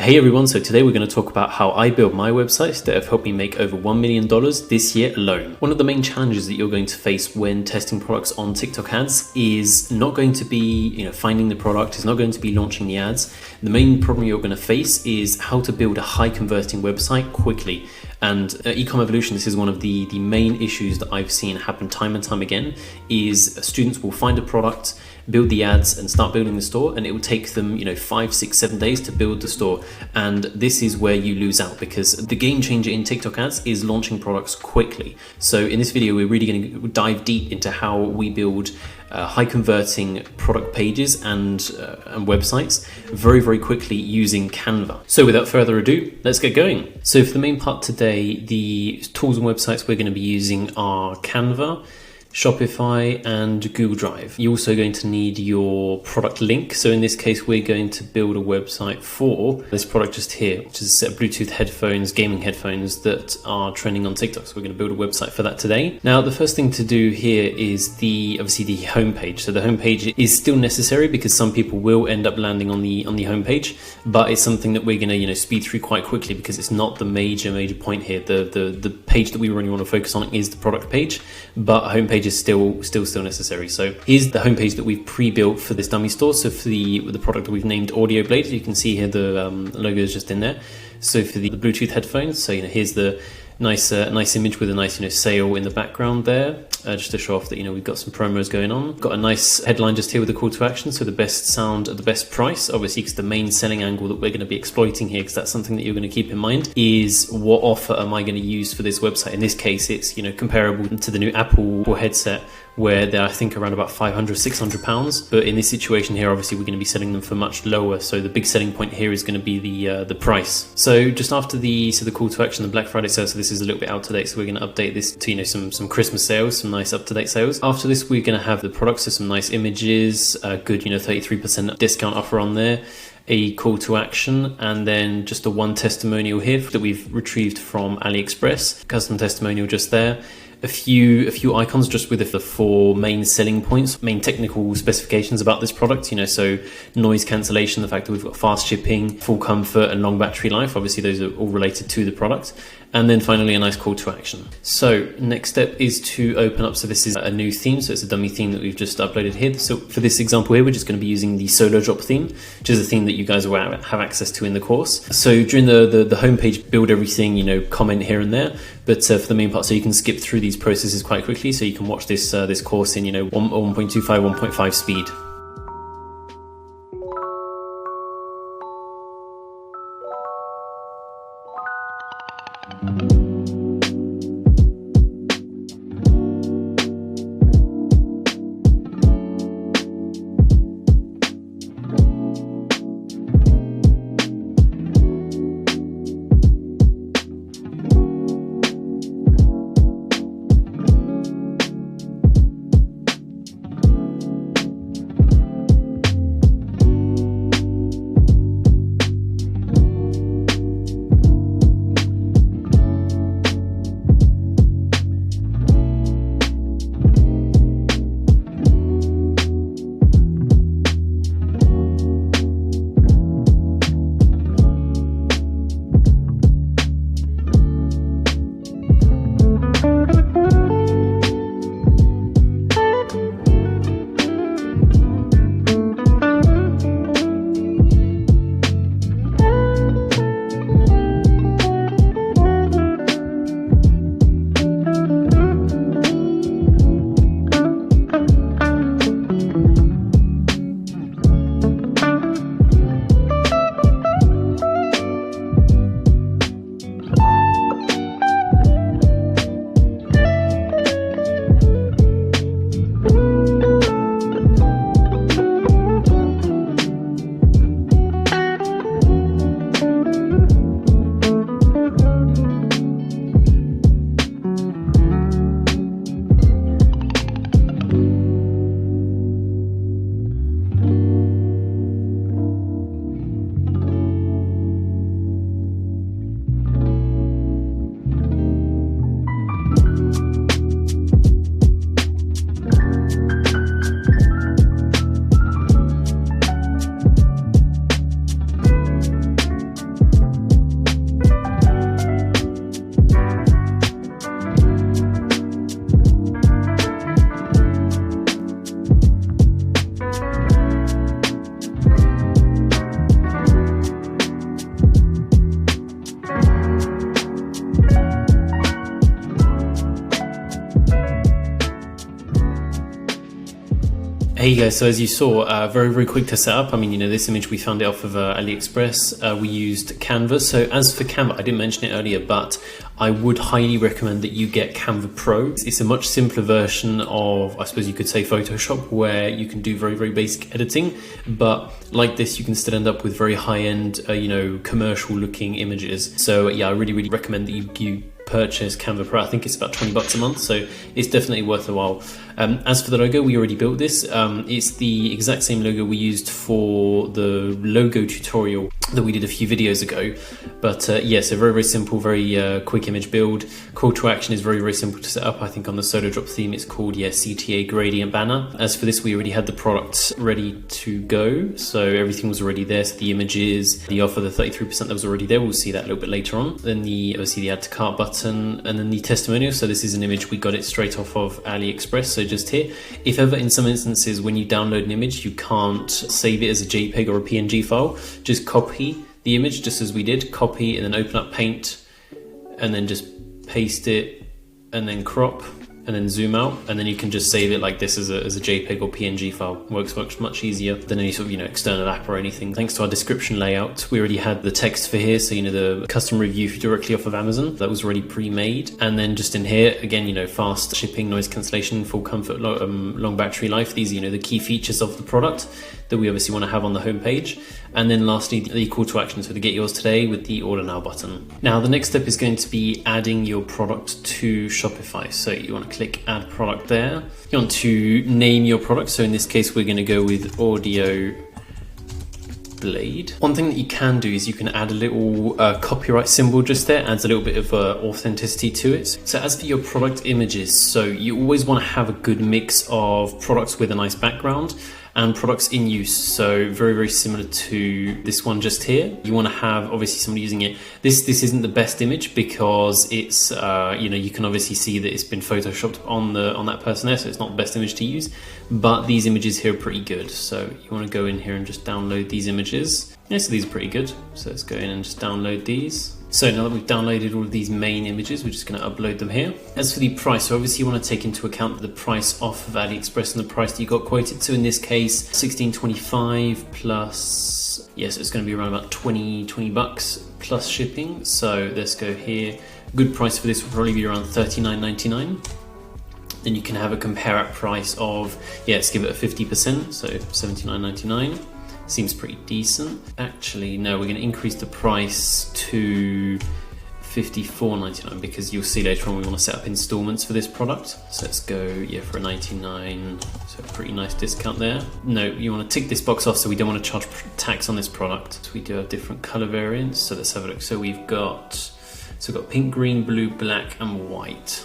Hey everyone, so today we're going to talk about how I build my websites that have helped me make over $1 million this year alone. One of the main challenges that you're going to face when testing products on TikTok ads is not going to be, finding the product, it's not going to be launching the ads. The main problem you're going to face is how to build a high converting website quickly. And Ecom Evolution, this is one of the main issues that I've seen happen time and time again, is students will find a product, build the ads and start building the store, and it will take them 5, 6, 7 days to build the store. And this is where you lose out, because the game changer in TikTok ads is launching products quickly. So in this video we're really going to dive deep into how we build high converting product pages and websites very quickly using Canva. So without further ado, let's get going. So for the main part today, the tools and websites we're going to be using are Canva, Shopify and Google Drive. You're also going to need your product link. So in this case, we're going to build a website for this product just here, which is a set of Bluetooth headphones, gaming headphones that are trending on TikTok. So we're going to build a website for that today. Now, the first thing to do here is obviously the homepage. So the homepage is still necessary because some people will end up landing on the homepage, but it's something that we're going to speed through quite quickly because it's not the major point here. The page that we really want to focus on is the product page, but a homepage is still necessary. So here's the homepage that we've pre-built for this dummy store. So for the product that we've named Audio Blade, you can see here the logo is just in there. So for the Bluetooth headphones, so here's the nice image with a nice sale in the background there, just to show off that we've got some promos going on. Got a nice headline just here with a call to action, so the best sound at the best price, obviously, because the main selling angle that we're going to be exploiting here, because that's something that you're going to keep in mind, is what offer am I going to use for this website. In this case, it's comparable to the new Apple headset, where they're I think around about £500-600, but in this situation here, obviously we're going to be selling them for much lower. So the big selling point here is going to be the price. So just after the call to action, the Black Friday sale, so this is a little bit out to date, so we're going to update this to some Christmas sales, some nice up to date sales. After this, we're going to have the products, so some nice images, a good 33% discount offer on there, a call to action, and then just a one testimonial here that we've retrieved from AliExpress, custom testimonial just there. A few icons just with the 4 main selling points, main technical specifications about this product, so noise cancellation, the fact that we've got fast shipping, full comfort and long battery life. Obviously those are all related to the product. And then finally a nice call to action. So next step is to open up. So this is a new theme, so it's a dummy theme that we've just uploaded here. So for this example here, we're just going to be using the Solo Drop theme, which is a theme that you guys will have access to in the course. So during the homepage, build everything, comment here and there. But for the main part, so you can skip through these processes quite quickly, so you can watch this course in 1.25, 1.5 speed. Hey guys, so as you saw, very quick to set up. I mean, you know, this image we found it off of AliExpress. We used Canva. So as for Canva, I didn't mention it earlier, but I would highly recommend that you get Canva Pro. It's a much simpler version of, I suppose you could say, Photoshop, where you can do very basic editing. But like this, you can still end up with very high-end, you know, commercial-looking images. So yeah, I really recommend that you purchase Canva Pro. I think it's about 20 bucks a month, so it's definitely worth a while. As for the logo, we already built this. It's the exact same logo we used for the logo tutorial that we did a few videos ago. But yeah, so very simple, very quick image build. Call to action is very simple to set up. I think on the Solo Drop theme, it's called, yeah, CTA Gradient Banner. As for this, we already had the product ready to go, so everything was already there. So the images, the offer, the 33% that was already there. We'll see that a little bit later on. Then obviously the add to cart button, and then the testimonial. So this is an image, we got it straight off of AliExpress, so just here. If ever in some instances when you download an image you can't save it as a JPEG or a PNG file, just copy the image just as we did, copy and then open up Paint and then just paste it and then crop and then zoom out, and then you can just save it like this as a JPEG or PNG file. Works much easier than any sort of, you know, external app or anything. Thanks to our description layout, we already had the text for here, so you know, the custom review directly off of Amazon, that was already pre-made. And then just in here, again, you know, fast shipping, noise cancellation, full comfort, long battery life. These are, you know, the key features of the product that we obviously want to have on the homepage. And then lastly, the call to action, so to get yours today with the order now button. Now the next step is going to be adding your product to Shopify. So you want to click add product there. You want to name your product. So in this case, we're going to go with Audio Blade. One thing that you can do is you can add a little copyright symbol just there, adds a little bit of authenticity to it. So as for your product images, so you always want to have a good mix of products with a nice background and products in use. So very similar to this one just here. You want to have obviously somebody using it. This isn't the best image because it's you know, you can obviously see that it's been photoshopped on that person there, so it's not the best image to use. But these images here are pretty good. So you want to go in here and just download these images. Yeah, so these are pretty good. So let's go in and just download these. So now that we've downloaded all of these main images, we're just going to upload them here. As for the price, so obviously you want to take into account the price off of AliExpress and the price that you got quoted. So in this case, $16.25 plus, yes, it's going to be around about 20 bucks plus shipping. So let's go here. Good price for this will probably be around $39.99. Then you can have a compare at price of, yeah, let's give it a 50%, so $79.99. Seems pretty decent. Actually, no, we're going to increase the price to $54.99 because you'll see later on we want to set up installments for this product. So let's go, yeah, for a $99, so a pretty nice discount there. No, you want to tick this box off, so we don't want to charge tax on this product. So we do have different color variants, so let's have a look. So we've got pink, green, blue, black, and white.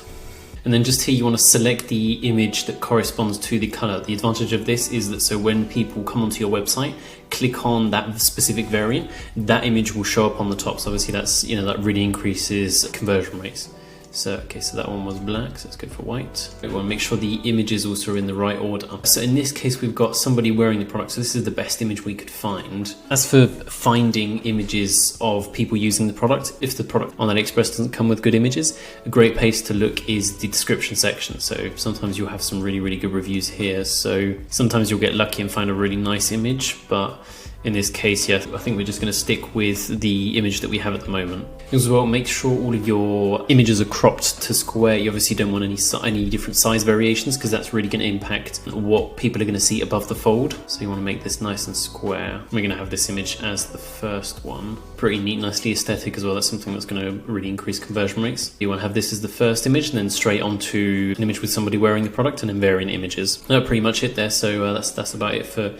And then just here you want to select the image that corresponds to the color. The advantage of this is that so when people come onto your website, click on that specific variant, that image will show up on the top. So obviously that's, you know, that really increases conversion rates. So, okay, so that one was black, so let's go for white. We want to make sure the images also are in the right order. So in this case, we've got somebody wearing the product, so this is the best image we could find. As for finding images of people using the product, if the product on AliExpress doesn't come with good images, a great place to look is the description section. So sometimes you'll have some really good reviews here. So sometimes you'll get lucky and find a really nice image, but in this case, yeah, I think we're just going to stick with the image that we have at the moment. As well, make sure all of your images are cropped to square. You obviously don't want any different size variations because that's really going to impact what people are going to see above the fold. So you want to make this nice and square. We're going to have this image as the first one. Pretty neat, nicely aesthetic as well. That's something that's going to really increase conversion rates. You want to have this as the first image and then straight onto an image with somebody wearing the product and then variant images. That's pretty much it there. So that's about it for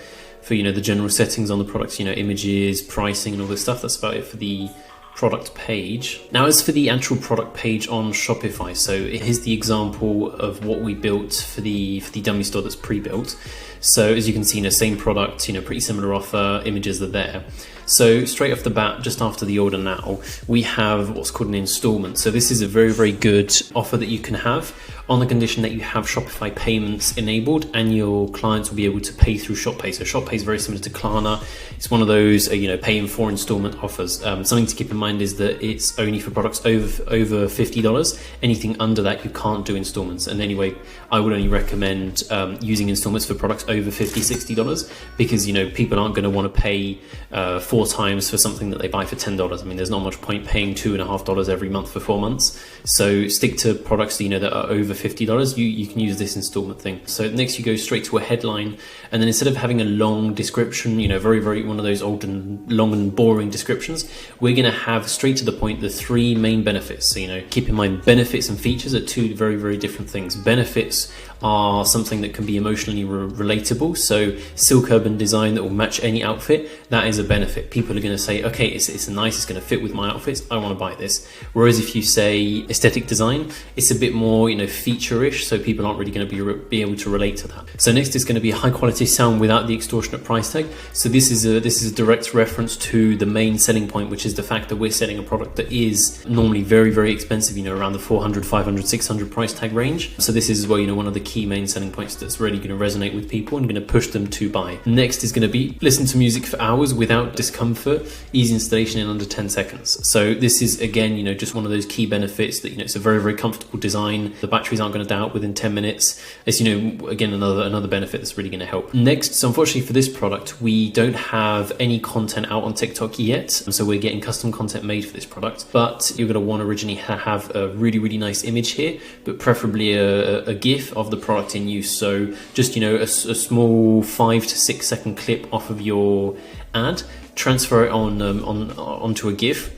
you know, the general settings on the products, you know, images, pricing and all this stuff. That's about it for the product page. Now as for the actual product page on Shopify, so here's the example of what we built for the dummy store that's pre-built. So as you can see, you know, same product, you know, pretty similar offer, images are there. So straight off the bat, just after the order now, we have what's called an installment. So this is a very good offer that you can have. on the condition that you have Shopify payments enabled and your clients will be able to pay through ShopPay. So ShopPay is very similar to Klarna. It's one of those pay in 4 installment offers. Something to keep in mind is that it's only for products over $50. Anything under that you can't do installments. And anyway, I would only recommend using installments for products over $50-$60 because people aren't going to want to pay 4 times for something that they buy for $10. I mean, there's not much point paying $2.50 every month for 4 months. So stick to products that are over $50. You can use this installment thing. So next you go straight to a headline, and then instead of having a long description, very one of those old and long and boring descriptions, we're going to have straight to the point the 3 main benefits. So keep in mind, benefits and features are 2 very different things. Benefits are something that can be emotionally relatable. So silk urban design that will match any outfit, that is a benefit. People are going to say, okay, it's nice, it's going to fit with my outfits, I want to buy this. Whereas if you say aesthetic design, it's a bit more feature-ish, so people aren't really going to be able to relate to that. So next is going to be high quality sound without the extortionate price tag. So this is a direct reference to the main selling point, which is the fact that we're selling a product that is normally very expensive, around the 400, 500, 600 price tag range. So this is as well, one of the key main selling points that's really going to resonate with people and going to push them to buy. Next is going to be listen to music for hours without discomfort, easy installation in under 10 seconds. So this is again, just one of those key benefits that, it's a very comfortable design. The batteries aren't going to die out within 10 minutes. It's, again, another benefit that's really going to help. Next, so unfortunately for this product, we don't have any content out on TikTok yet. So we're getting custom content made for this product, but you're going to want to originally have a really nice image here, but preferably a GIF of the product in use. So just a small 5 to 6 second clip off of your ad, transfer it onto a GIF,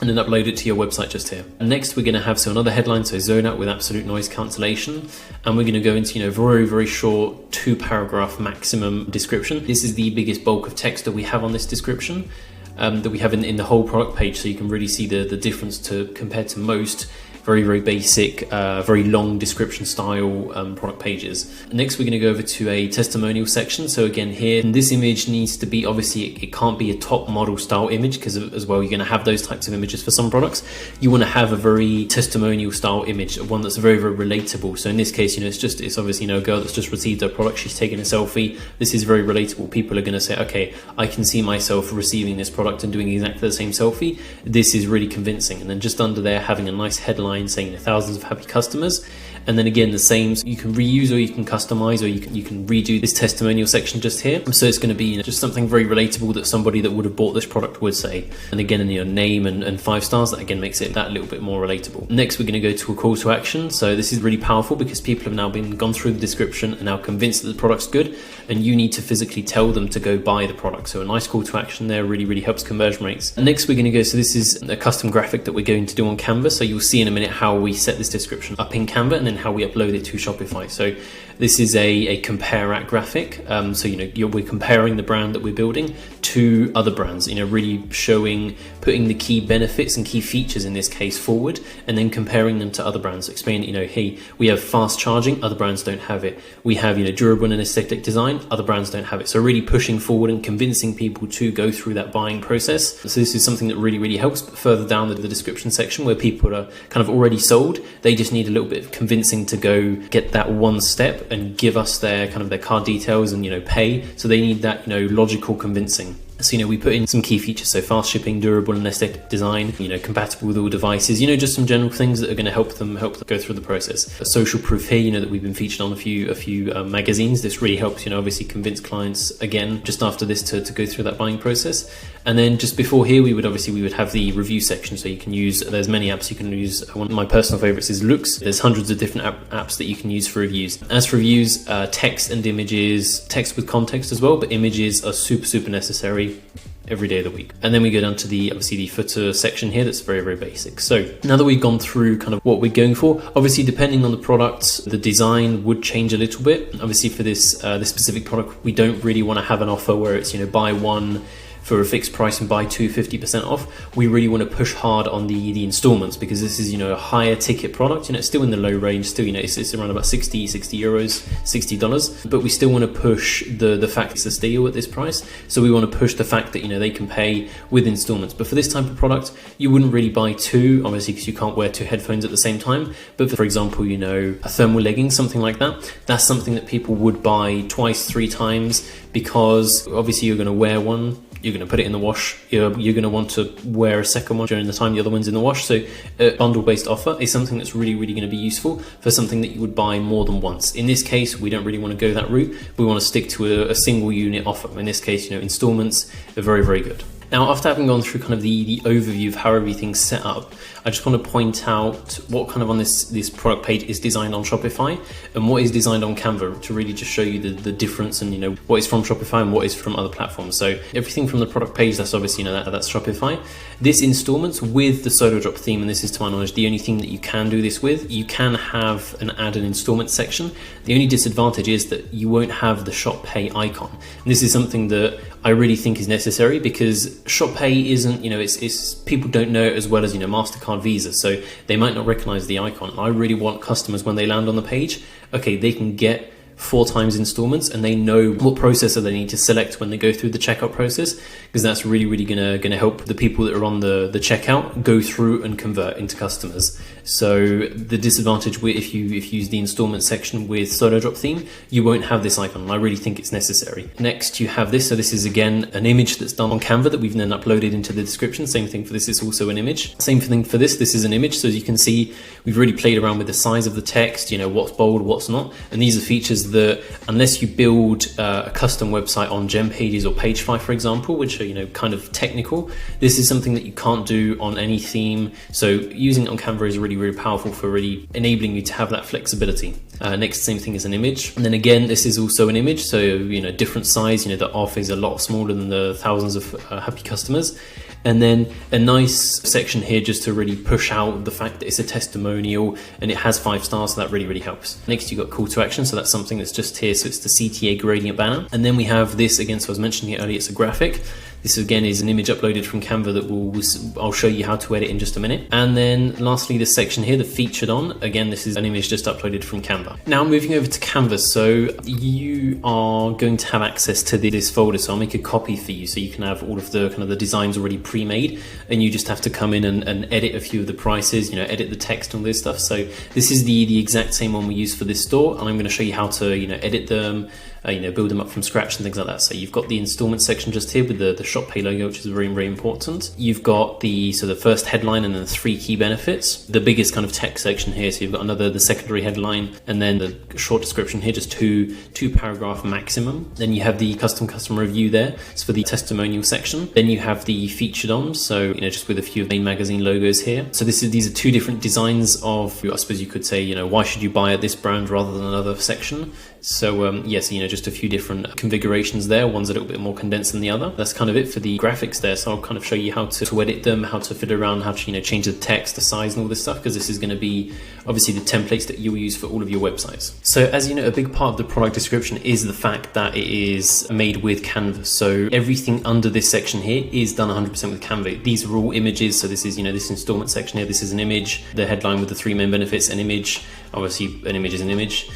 and then upload it to your website just here. Next, we're going to have another headline, so zone out with absolute noise cancellation, and we're going to go into very short 2-paragraph maximum description. This is the biggest bulk of text that we have on this description. That we have in the whole product page, so you can really see the difference compared to most very basic, very long description style product pages. Next, we're going to go over to a testimonial section. So again, here, this image needs to be, obviously, it can't be a top model style image because as well, you're going to have those types of images for some products. You want to have a very testimonial style image, one that's very relatable. So in this case, it's obviously a girl that's just received her product. She's taking a selfie. This is very relatable. People are going to say, okay, I can see myself receiving this product and doing exactly the same selfie. This is really convincing. And then just under there, having a nice headline saying thousands of happy customers. And then again, the same, you can reuse or you can customize or you can redo this testimonial section just here. So it's going to be just something very relatable that somebody that would have bought this product would say. And again, in your name and 5 stars, that again makes it that little bit more relatable. Next, we're going to go to a call to action. So this is really powerful because people have now gone through the description and now convinced that the product's good, and you need to physically tell them to go buy the product. So a nice call to action there really helps conversion rates. And next, we're going to go, so this is a custom graphic that we're going to do on Canva. So you'll see in a minute how we set this description up in Canva and then how we upload it to Shopify. So this is a compare at graphic. So we're comparing the brand that we're building to other brands, really showing, putting the key benefits and key features in this case forward, and then comparing them to other brands. Explaining, hey, we have fast charging, other brands don't have it. We have, durable and aesthetic design, other brands don't have it. So really pushing forward and convincing people to go through that buying process. So this is something that really helps. But further down the description section where people are kind of already sold, they just need a little bit of convincing to go get that one step and give us their card details and pay. So they need that logical convincing. So we put in some key features, so fast shipping, durable and aesthetic design, compatible with all devices, just some general things that are going to help them go through the process. A social proof here, that we've been featured on a few magazines. This really helps, obviously convince clients again just after this to go through that buying process. And then just before here, we would have the review section. So you can use, there's many apps you can use. One of my personal favorites is Loox. There's hundreds of different apps that you can use for reviews. As for reviews, text and images, text with context as well, but images are super necessary every day of the week. And then we go down to the footer section here that's very basic. So now that we've gone through kind of what we're going for, obviously depending on the product, the design would change a little bit. Obviously for this specific product, we don't really want to have an offer where it's buy one for a fixed price and buy two 50% off. We really want to push hard on the installments, because this is, you know, a higher ticket product. You know, it's still in the low range, still, you know, it's around about 60 euros, $60, but we still want to push the fact it's a steal at this price. So we want to push the fact that, you know, they can pay with installments. But for this type of product, you wouldn't really buy two, obviously, because you can't wear two headphones at the same time. But for example, you know, a thermal legging, something like that, that's something that people would buy twice, 3 times, because obviously you're going to wear one, you're going to put it in the wash, you're going to want to wear a second one during the time the other one's in the wash. So a bundle-based offer is something that's really, really going to be useful for something that you would buy more than once. In this case, we don't really want to go that route. We want to stick to a single unit offer. In this case, you know, installments are very, very good. Now, after having gone through kind of the overview of how everything's set up, I just want to point out what kind of on this product page is designed on Shopify and what is designed on Canva, to really just show you the difference, and, you know, what is from Shopify and what is from other platforms. So everything from the product page, that's obviously, you know, that's Shopify. This installments with the Solo Drop theme, and this is to my knowledge the only thing that you can do this with. You can have add an installment section. The only disadvantage is that you won't have the Shop Pay icon. And this is something that I really think is necessary, because Shop Pay isn't, you know, it's people don't know it as well as, you know, MasterCard, Visa, so they might not recognize the icon. I really want customers, when they land on the page, okay, they can get 4 times installments, and they know what processor they need to select when they go through the checkout process, because that's really, really gonna help the people that are on the checkout go through and convert into customers. So the disadvantage with if you use the installment section with Solo Drop theme, you won't have this icon, and I really think it's necessary. Next, you have this. So this is again an image that's done on Canva that we've then uploaded into the description. Same thing for this, it's also an image. Same thing for this is an image. So as you can see, we've really played around with the size of the text, you know, what's bold, what's not, and these are features that, unless you build a custom website on GemPages or Pagefly, for example, which are, you know, kind of technical, this is something that you can't do on any theme. So using it on Canva is really, really powerful for really enabling you to have that flexibility. Next, same thing as an image. And then again, this is also an image. So, you know, different size, you know, the off is a lot smaller than the thousands of happy customers. And then a nice section here just to really push out the fact that it's a testimonial and it has 5 stars, so that really, really helps. Next, you've got call to action, so that's something that's just here, so it's the CTA gradient banner. And then we have this again, so I was mentioning it earlier, it's a graphic. This again is an image uploaded from Canva that I'll show you how to edit in just a minute. And then lastly, this section here, the featured on, again, this is an image just uploaded from Canva. Now moving over to Canvas, so you are going to have access to this folder, so I'll make a copy for you so you can have all of the kind of the designs already pre-made, and you just have to come in and edit a few of the prices, you know, edit the text and all this stuff. So this is the exact same one we use for this store, and I'm going to show you how to, you know, edit them, you know, build them up from scratch and things like that. So you've got the installment section just here with the Shop Pay logo, which is very, very important. You've got the first headline and then 3 key benefits. The biggest kind of text section here, so you've got the secondary headline, and then the short description here, just two paragraph maximum. Then you have the customer review there. It's for the testimonial section. Then you have the featured on, so, you know, just with a few of the main magazine logos here. So these are 2 different designs of, I suppose you could say, you know, why should you buy at this brand rather than another section. So yes, you know, just a few different configurations there. One's a little bit more condensed than the other. That's kind of it for the graphics there. So I'll kind of show you how to edit them, how to fit around, how to, you know, change the text, the size and all this stuff, because this is going to be obviously the templates that you'll use for all of your websites. So as you know, a big part of the product description is the fact that it is made with Canva. So everything under this section here is done 100% with Canva. These are all images. So this is, you know, this installment section here, this is an image, the headline with the 3 main benefits, an image, obviously an image is an image.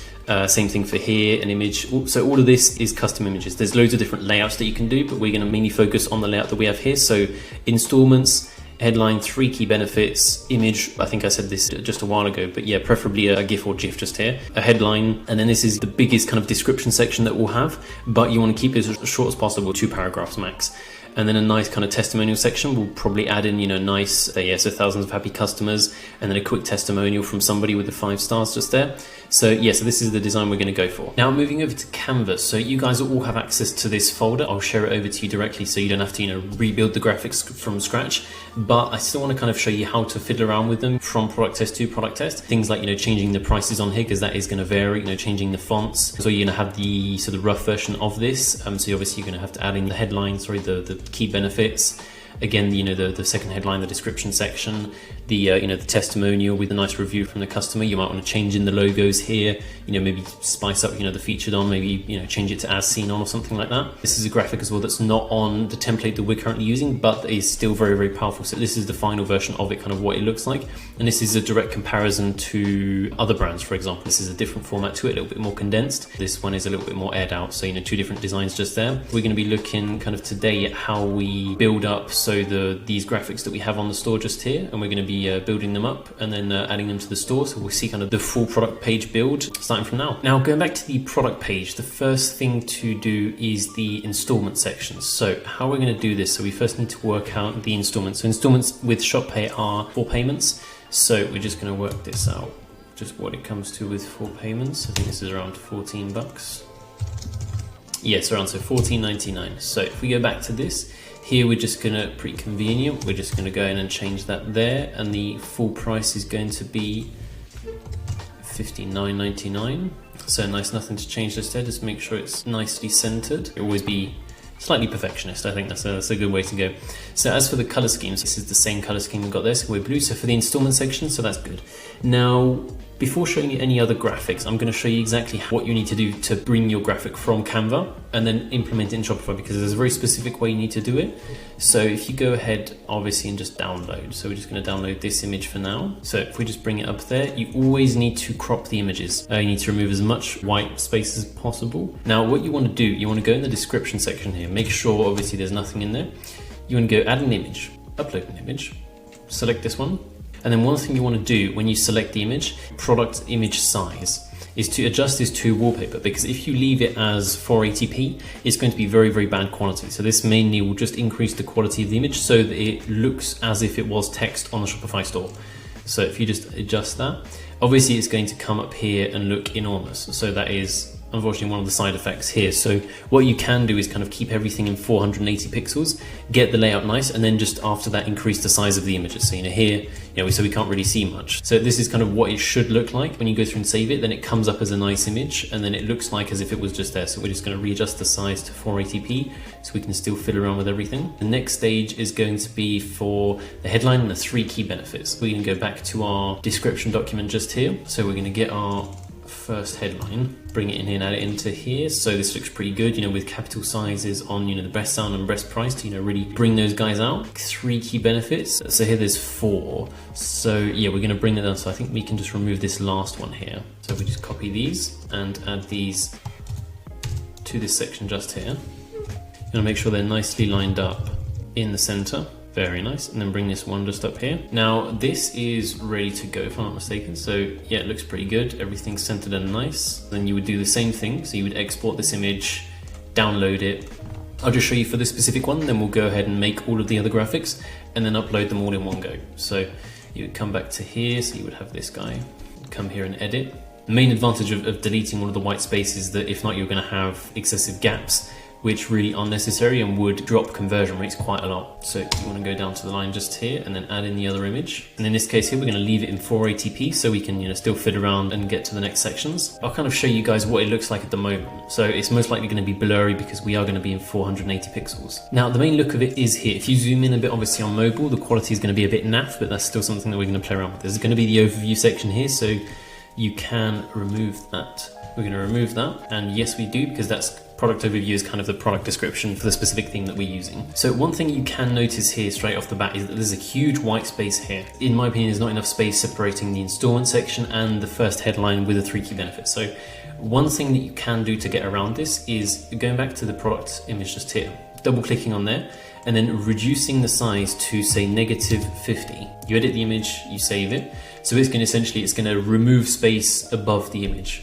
Same thing for here, an image. So all of this is custom images. There's loads of different layouts that you can do, but we're going to mainly focus on the layout that we have here. So installments, headline, 3 key benefits, image, I think I said this just a while ago, but yeah, preferably a GIF or GIF just here, a headline, and then this is the biggest kind of description section that we'll have, but you want to keep it as short as possible, 2 paragraphs max. And then a nice kind of testimonial section. We'll probably add in, you know, nice, so thousands of happy customers, and then a quick testimonial from somebody with the 5 stars just there. So yeah, so this is the design we're going to go for. Now moving over to Canvas. So you guys all have access to this folder. I'll share it over to you directly so you don't have to, you know, rebuild the graphics from scratch. But I still want to kind of show you how to fiddle around with them from product test to product test. Things like, you know, changing the prices on here, because that is going to vary, you know, changing the fonts. So you're going to have the rough version of this. So obviously you're going to have to add in the headline, the key benefits. Again, the second headline, the description section, the testimonial with a nice review from the customer. You might want to change in the logos here, maybe spice up, the featured on, maybe, change it to as seen on or something like that. This is a graphic as well that's not on the template that we're currently using, but is still very, very powerful. So this is the final version of it, kind of what it looks like. And this is a direct comparison to other brands, for example. This is a different format to it, a little bit more condensed. This one is a little bit more aired out. So, two different designs just there. We're going to be looking kind of today at how we build up these graphics that we have on the store just here, and we're going to be building them up and then adding them to the store. So we'll see kind of the full product page build starting from now. Now, going back to the product page, the first thing to do is the installment section. So how we're going to do this, so we first need to work out the installments. So installments with ShopPay are 4 payments. So we're just going to work this out, just what it comes to with 4 payments. I think this is around $14. Yes, around, so $14.99. So if we go back to this, here we're just gonna, pretty convenient, we're just gonna go in and change that there, and the full price is going to be $59.99. So nice, nothing to change this there, just make sure it's nicely centered. It'll always be slightly perfectionist. I think that's a good way to go. So as for the color schemes, this is the same color scheme we've got there, so we're blue. So for the installment section, so that's good. Now, before showing you any other graphics, I'm going to show you exactly what you need to do to bring your graphic from Canva and then implement it in Shopify, because there's a very specific way you need to do it. So if you go ahead, obviously, and just download. So we're just going to download this image for now. So if we just bring it up there, you always need to crop the images. You need to remove as much white space as possible. Now, what you want to do, you want to go in the description section here. Make sure, obviously, there's nothing in there. You want to go add an image, upload an image, select this one. And then one thing you want to do when you select the image, product image size, is to adjust this to wallpaper, because if you leave it as 480p, it's going to be very, very bad quality. So this mainly will just increase the quality of the image so that it looks as if it was text on the Shopify store. So if you just adjust that, obviously it's going to come up here and look enormous. So that is unfortunately one of the side effects here. So what you can do is kind of keep everything in 480 pixels, get the layout nice, and then just after that increase the size of the images. So here, so we can't really see much. So this is kind of what it should look like when you go through and save it. Then it comes up as a nice image, and then it looks like as if it was just there. So we're just going to readjust the size to 480p so we can still fiddle around with everything. The next stage is going to be for the headline and the 3 key benefits. We're going to go back to our description document just here. So we're going to get our first headline, bring it in here and add it into here. So this looks pretty good, with capital sizes on, the best sound and best price to, really bring those guys out. 3 key benefits. So here there's 4. So yeah, we're going to bring that down. So I think we can just remove this last one here. So we just copy these and add these to this section just here. You want to make sure they're nicely lined up in the center. Very nice. And then bring this one just up here. Now this is ready to go if I'm not mistaken. So yeah, it looks pretty good. Everything's centered and nice. Then you would do the same thing. So you would export this image, download it. I'll just show you for this specific one, then we'll go ahead and make all of the other graphics and then upload them all in one go. So you would come back to here. So you would have this guy, come here and edit. The main advantage of deleting all of the white space is that if not, you're going to have excessive gaps, which really aren't necessary and would drop conversion rates quite a lot. So you want to go down to the line just here and then add in the other image. And in this case here, we're going to leave it in 480p so we can still fit around and get to the next sections. I'll kind of show you guys what it looks like at the moment. So it's most likely going to be blurry because we are going to be in 480 pixels. Now the main look of it is here. If you zoom in a bit, obviously on mobile, the quality is going to be a bit naff, but that's still something that we're going to play around with. There's going to be the overview section here, so you can remove that. We're going to remove that, and yes we do, because that's product overview is kind of the product description for the specific theme that we're using. So one thing you can notice here straight off the bat is that there's a huge white space here. In my opinion, there's not enough space separating the installment section and the first headline with the 3 key benefits. So one thing that you can do to get around this is going back to the product image just here, double clicking on there, and then reducing the size to say -50. You edit the image, you save it. So it's going to remove space above the image.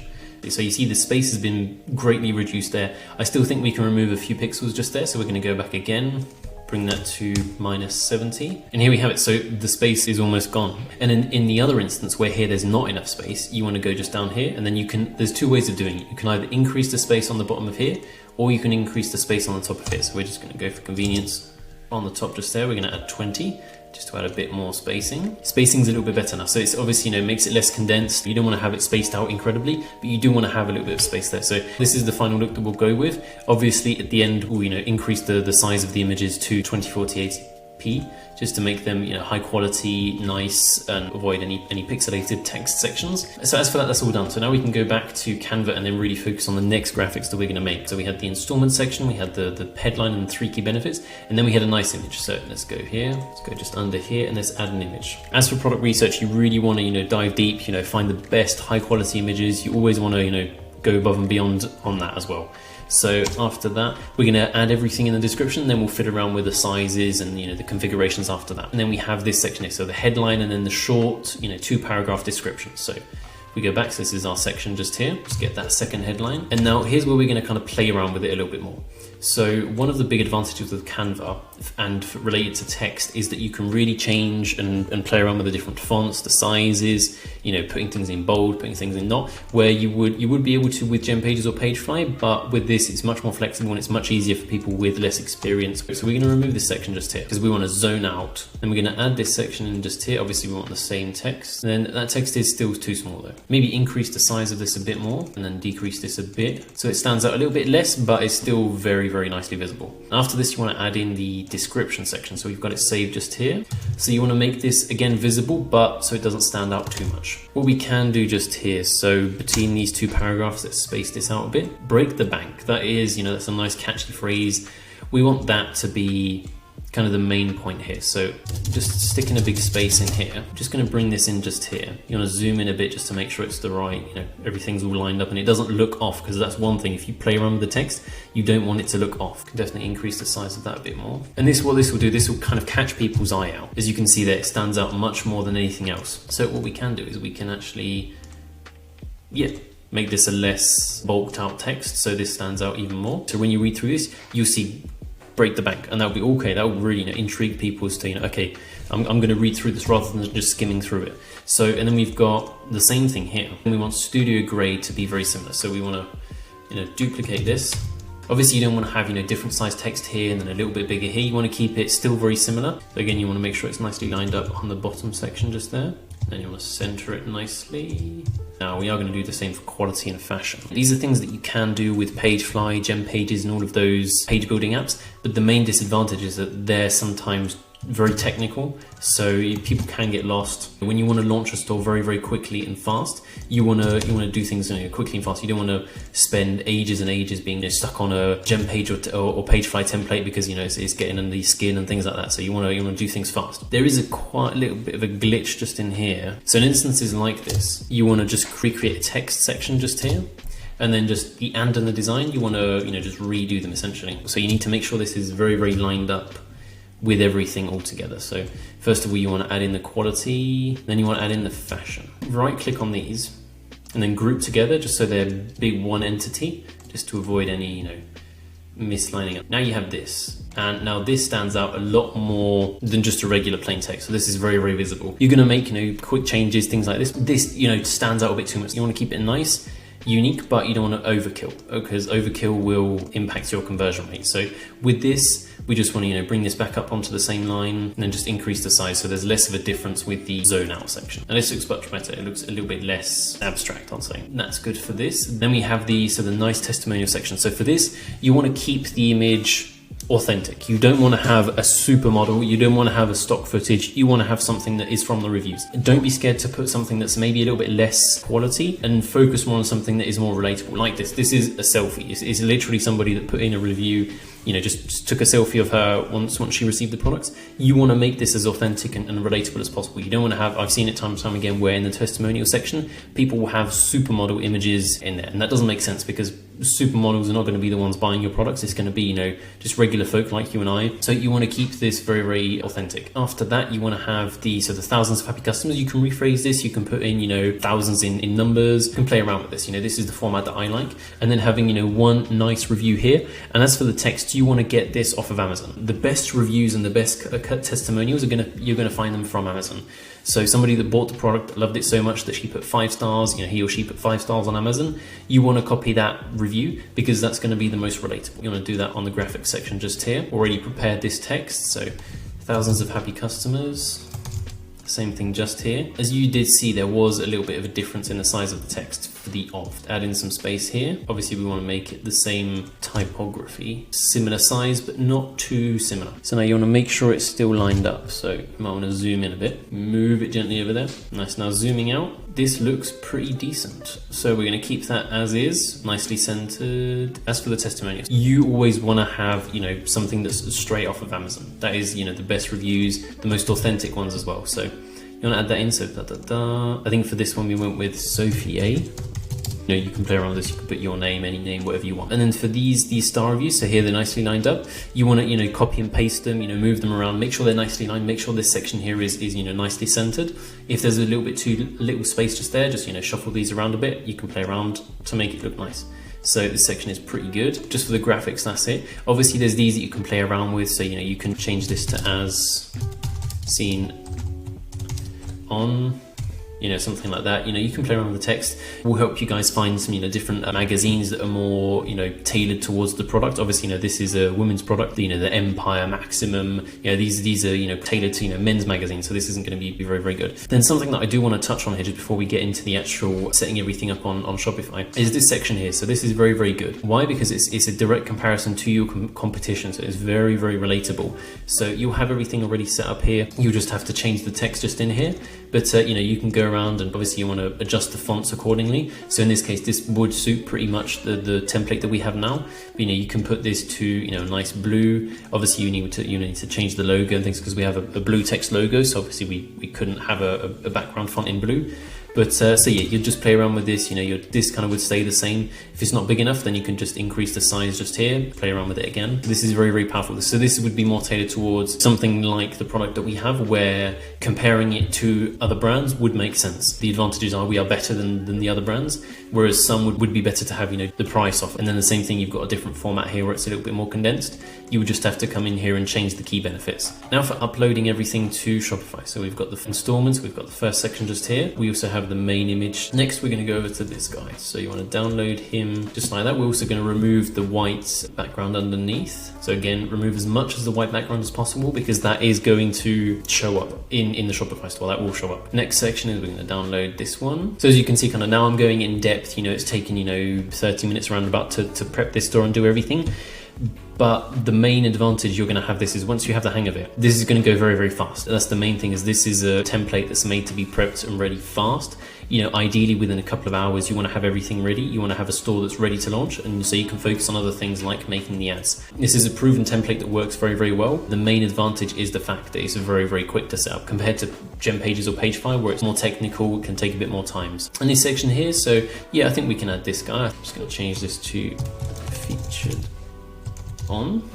So you see the space has been greatly reduced there. I still think we can remove a few pixels just there. So we're going to go back again, bring that to -70. And here we have it. So the space is almost gone. And in the other instance where here there's not enough space, you want to go just down here, and then there's 2 ways of doing it. You can either increase the space on the bottom of here, or you can increase the space on the top of here. So we're just going to go for convenience on the top just there. We're going to add 20. Just to add a bit more spacing. Spacing's a little bit better now. So it's obviously, makes it less condensed. You don't want to have it spaced out incredibly, but you do want to have a little bit of space there. So this is the final look that we'll go with. Obviously at the end, we'll, increase the size of the images to 2040p HTTP, just to make them, you know, high quality, nice, and avoid any pixelated text sections. So as for that, that's all done. So now we can go back to Canva and then really focus on the next graphics that we're going to make. So we had the installment section, we had the headline and the 3 key benefits, and then we had a nice image. So let's go here, let's go just under here, and let's add an image. As for product research, you really want to, you know, dive deep, you know, find the best high quality images. You always want to, you know, go above and beyond on that as well. So after that, we're going to add everything in the description, then we'll fit around with the sizes and, you know, the configurations after that. And then we have this section here, so the headline and then the short, you know, 2-paragraph description. So we go back, so this is our section just here, just get that second headline. And now here's where we're going to kind of play around with it a little bit more. So one of the big advantages of Canva and related to text is that you can really change and play around with the different fonts, the sizes, you know, putting things in bold, putting things in not, where you would be able to with GenPages or Pagefly, but with this it's much more flexible and it's much easier for people with less experience. So we're going to remove this section just here because we want to zone out. Then we're going to add this section in just here. Obviously we want the same text. And then that text is still too small though. Maybe increase the size of this a bit more and then decrease this a bit so it stands out a little bit less, but it's still very nicely visible. After this, you want to add in the description section. So we've got it saved just here. So you want to make this again visible, but so it doesn't stand out too much. What we can do just here, so between these 2 paragraphs, let's space this out a bit. Break the bank. That is, you know, that's a nice catchy phrase. We want that to be kind of the main point here. So just sticking a big space in here. I'm just going to bring this in just here. You want to zoom in a bit just to make sure it's the right, you know, everything's all lined up and it doesn't look off, because that's one thing. If you play around with the text, you don't want it to look off. Can definitely increase the size of that a bit more. And what this will do, this will kind of catch people's eye out. As you can see there, it stands out much more than anything else. So what we can do is we can actually, make this a less bulked out text so this stands out even more. So when you read through this, you'll see break the bank, and that'll be okay. That will really, you know, intrigue people as to, you know, okay, I'm going to read through this rather than just skimming through it. So, and then we've got the same thing here. We want studio grade to be very similar. So we want to, you know, duplicate this. Obviously you don't want to have, you know, different size text here and then a little bit bigger here. You want to keep it still very similar. So again, you want to make sure it's nicely lined up on the bottom section just there. Then you want to center it nicely. Now we are going to do the same for quality and fashion. These are things that you can do with Pagefly, GenPages and all of those page building apps, but the main disadvantage is that they're sometimes very technical, so people can get lost. When you want to launch a store very quickly and fast, you want to do things, you know, quickly and fast. You don't want to spend ages and ages being, you know, stuck on a GenPage or Pagefly template because, you know, it's getting under the skin and things like that. So you want to do things fast. There is a quite little bit of a glitch just in here. So in instances like this, you want to just recreate a text section just here. And then just the and the design, you want to, you know, just redo them essentially. So you need to make sure this is very lined up with everything all together. So first of all, you want to add in the quality, then you want to add in the fashion. Right click on these and then group together just so they're big one entity, just to avoid any, you know, mislining up. Now you have this, and now this stands out a lot more than just a regular plain text. So this is very visible. You're going to make, you know, quick changes, things like this. This, you know, stands out a bit too much. You want to keep it nice, unique, but you don't want to overkill, because overkill will impact your conversion rate. So with this, we just want to, you know, bring this back up onto the same line and then just increase the size so there's less of a difference with the zone out section. And this looks much better. It looks a little bit less abstract, I'll say. And that's good for this. Then we have the nice testimonial section. So for this, you want to keep the image authentic. You don't want to have a supermodel. You don't want to have a stock footage. You want to have something that is from the reviews. And don't be scared to put something that's maybe a little bit less quality and focus more on something that is more relatable. Like this. This is a selfie. It's literally somebody that put in a review, you know, just took a selfie of her once she received the products. You want to make this as authentic and relatable as possible. You don't want to have, I've seen it time and time again, where in the testimonial section, people will have supermodel images in there. And that doesn't make sense because supermodels are not going to be the ones buying your products. It's going to be, you know, just regular folk like you and I. So you want to keep this very authentic. After that, you want to have the thousands of happy customers. You can rephrase this. You can put in, you know, thousands in numbers. You can play around with this. You know, this is the format that I like. And then having, you know, one nice review here. And as for the text, you want to get this off of Amazon. The best reviews and the best testimonials you're going to find them from Amazon. So somebody that bought the product loved it so much that she put 5 stars, you know, he or she put 5 stars on Amazon. You want to copy that review because that's going to be the most relatable. You want to do that on the graphics section just here. Already prepared this text, so thousands of happy customers. Same thing just here. As you did see, there was a little bit of a difference in the size of the text for the of. Add in some space here. Obviously we want to make it the same typography, similar size, but not too similar. So now you want to make sure it's still lined up. So you might want to zoom in a bit, move it gently over there. Nice. Now zooming out, this looks pretty decent. So we're going to keep that as is, nicely centered. As for the testimonials, you always want to have, you know, something that's straight off of Amazon. That is, you know, the best reviews, the most authentic ones as well. So you want to add that in. So I think for this one we went with Sophie A. You know, you can play around with this, you can put your name, any name, whatever you want. And then for these star reviews, so here they're nicely lined up. You want to, you know, copy and paste them, you know, move them around, make sure they're nicely lined, make sure this section here is you know, nicely centered. If there's a little bit too little space just there, just, you know, shuffle these around a bit. You can play around to make it look nice. So this section is pretty good. Just for the graphics, that's it. Obviously there's these that you can play around with. So, you know, you can change this to as seen on, you know, something like that. You know, you can play around with the text. We'll help you guys find some, you know, different magazines that are more, you know, tailored towards the product. Obviously, you know, this is a women's product, you know, the Empire, Maximum, you know, these are, you know, tailored to, you know, men's magazines. So this isn't going to be very, very good. Then something that I do want to touch on here just before we get into the actual setting everything up on Shopify is this section here. So this is very, very good. Why? Because it's a direct comparison to your competition. So it's very, very relatable. So you'll have everything already set up here. You just have to change the text just in here. But, you know, you can go around and obviously you want to adjust the fonts accordingly. So in this case, this would suit pretty much the template that we have now. But, you know, you can put this to, you know, nice blue. Obviously you need to change the logo and things because we have a blue text logo. So obviously we couldn't have a background font in blue. But so yeah, you just play around with this, you know, this kind of would stay the same. If it's not big enough, then you can just increase the size just here, play around with it again. This is very, very powerful. So this would be more tailored towards something like the product that we have, where comparing it to other brands would make sense. The advantages are we are better than the other brands, whereas some would be better to have, you know, the price off. And then the same thing, you've got a different format here where it's a little bit more condensed. You would just have to come in here and change the key benefits. Now for uploading everything to Shopify. So we've got the installments, we've got the first section just here. We also have the main image. Next, we're going to go over to this guy. So you want to download him just like that. We're also going to remove the white background underneath. So again, remove as much as the white background as possible because that is going to show up in the Shopify store. That will show up. Next section is we're going to download this one. So as you can see, kind of now I'm going in depth. You know, it's taken, you know, 30 minutes roundabout to prep this store and do everything. But the main advantage you're going to have this is once you have the hang of it, this is going to go very, very fast. That's the main thing, is this is a template that's made to be prepped and ready fast. You know, ideally within a couple of hours, you want to have everything ready. You want to have a store that's ready to launch, and so you can focus on other things like making the ads. This is a proven template that works very, very well. The main advantage is the fact that it's very, very quick to set up compared to GemPages or Pagefly, where it's more technical, it can take a bit more time. And this section here, so yeah, I think we can add this guy. I'm just going to change this to featured on.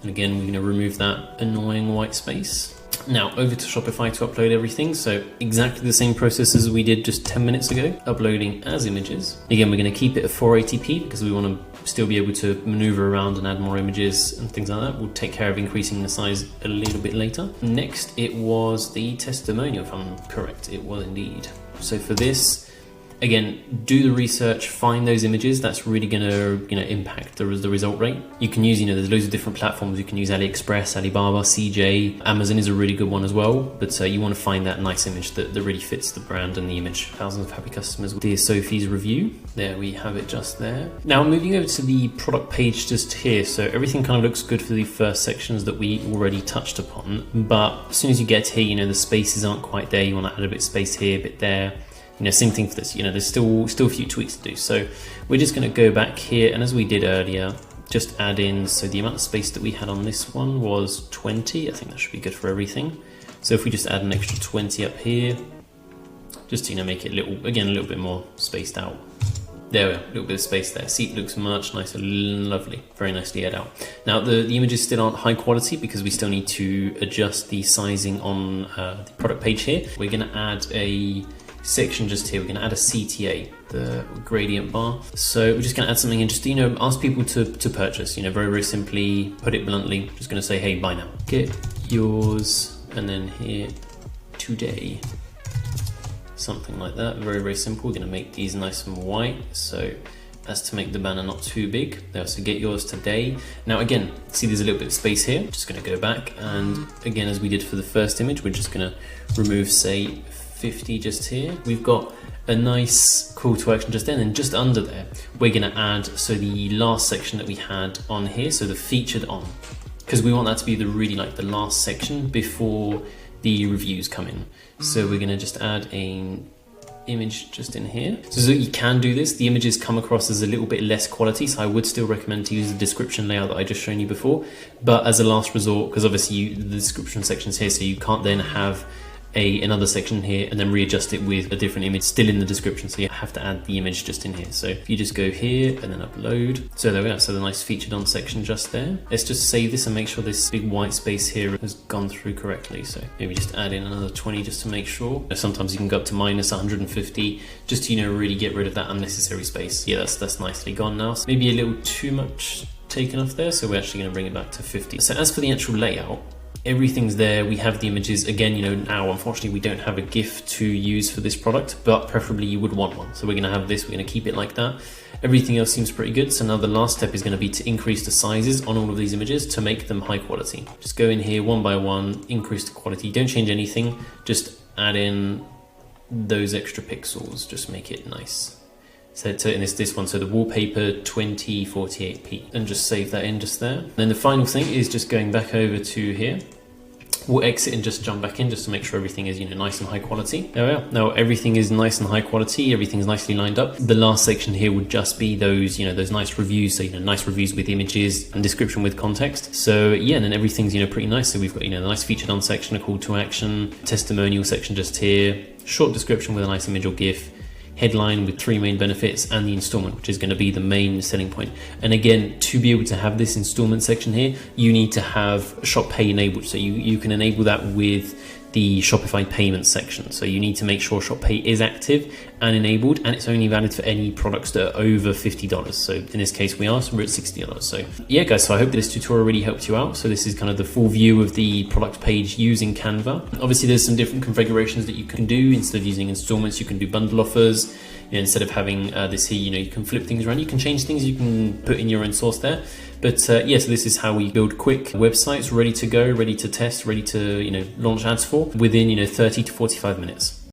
And again, we're going to remove that annoying white space. Now over to Shopify to upload everything. So exactly the same process as we did just 10 minutes ago, uploading as images. Again, we're going to keep it at 480p because we want to still be able to maneuver around and add more images and things like that. We'll take care of increasing the size a little bit later. Next, it was the testimonial, if I'm correct. It was indeed. So for this, again, do the research, find those images. That's really going to, you know, impact the result rate. You can use, you know, there's loads of different platforms. You can use AliExpress, Alibaba, CJ. Amazon is a really good one as well. But you want to find that nice image that really fits the brand and the image. Thousands of happy customers. Dear Sophie's review. There we have it just there. Now moving over to the product page just here. So everything kind of looks good for the first sections that we already touched upon. But as soon as you get here, you know, the spaces aren't quite there. You want to add a bit of space here, a bit there. You know, same thing for this, you know, there's still a few tweaks to do. So we're just going to go back here, and as we did earlier, just add in, so the amount of space that we had on this one was 20. I think that should be good for everything. So if we just add an extra 20 up here, just to, you know, make it a little bit more spaced out. There we are, a little bit of space there. See, it looks much nicer, lovely, very nicely aired out. Now the images still aren't high quality because we still need to adjust the sizing on the product page here. We're going to add a section just here. We're going to add a CTA, the gradient bar. So we're just going to add something in, just, you know, ask people to purchase, you know, very, very simply, put it bluntly, just going to say, hey, buy now. Get yours, and then here, today. Something like that, very, very simple. We're going to make these nice and white. So as to make the banner not too big. So get yours today. Now again, see there's a little bit of space here. Just gonna go back, and again, as we did for the first image, we're just gonna remove, say, 50 just here. We've got a nice call to action just then, and just under there, we're gonna add, so the last section that we had on here, so the featured on, because we want that to be the really like the last section before the reviews come in. So we're gonna just add an image just in here. So you can do this. The images come across as a little bit less quality, so I would still recommend to use the description layout that I just shown you before. But as a last resort, because obviously the description section's here, so you can't then have another section here and then readjust it with a different image still in the description, so you have to add the image just in here. So if you just go here and then upload, so there we are, so the nice featured on section just there. Let's just save this and make sure this big white space here has gone through correctly. So maybe just add in another 20 just to make sure. Sometimes you can go up to minus 150 just to, you know, really get rid of that unnecessary space. Yeah, that's nicely gone now. So maybe a little too much taken off there, so we're actually going to bring it back to 50. So as for the actual layout, everything's there. We have the images. Again, you know, now unfortunately we don't have a GIF to use for this product, but preferably you would want one. So we're gonna have this, we're gonna keep it like that. Everything else seems pretty good. So now the last step is gonna be to increase the sizes on all of these images to make them high quality. Just go in here one by one, increase the quality. Don't change anything, just add in those extra pixels, just make it nice. So in this one, so the wallpaper 2048p, and just save that in just there. Then the final thing is just going back over to here. We'll exit and just jump back in just to make sure everything is, you know, nice and high quality. There we are. Now everything is nice and high quality. Everything's nicely lined up. The last section here would just be those, you know, those nice reviews. So, you know, nice reviews with images and description with context. So yeah, and then everything's, you know, pretty nice. So we've got, you know, the nice featured on section, a call to action, testimonial section just here, short description with a nice image or GIF, headline with 3 main benefits, and the installment, which is going to be the main selling point. And again, to be able to have this installment section here, you need to have Shop Pay enabled. So you can enable that with the Shopify payments section. So you need to make sure Shop Pay is active and enabled, and it's only valid for any products that are over $50. So in this case we are, so we're at $60. So yeah guys, so I hope that this tutorial really helped you out. So this is kind of the full view of the product page using Canva. Obviously there's some different configurations that you can do. Instead of using installments, you can do bundle offers. You know, instead of having this here, you know, you can flip things around, you can change things, you can put in your own source there. But yeah, so this is how we build quick websites ready to go, ready to test, ready to, you know, launch ads for within, you know, 30 to 45 minutes.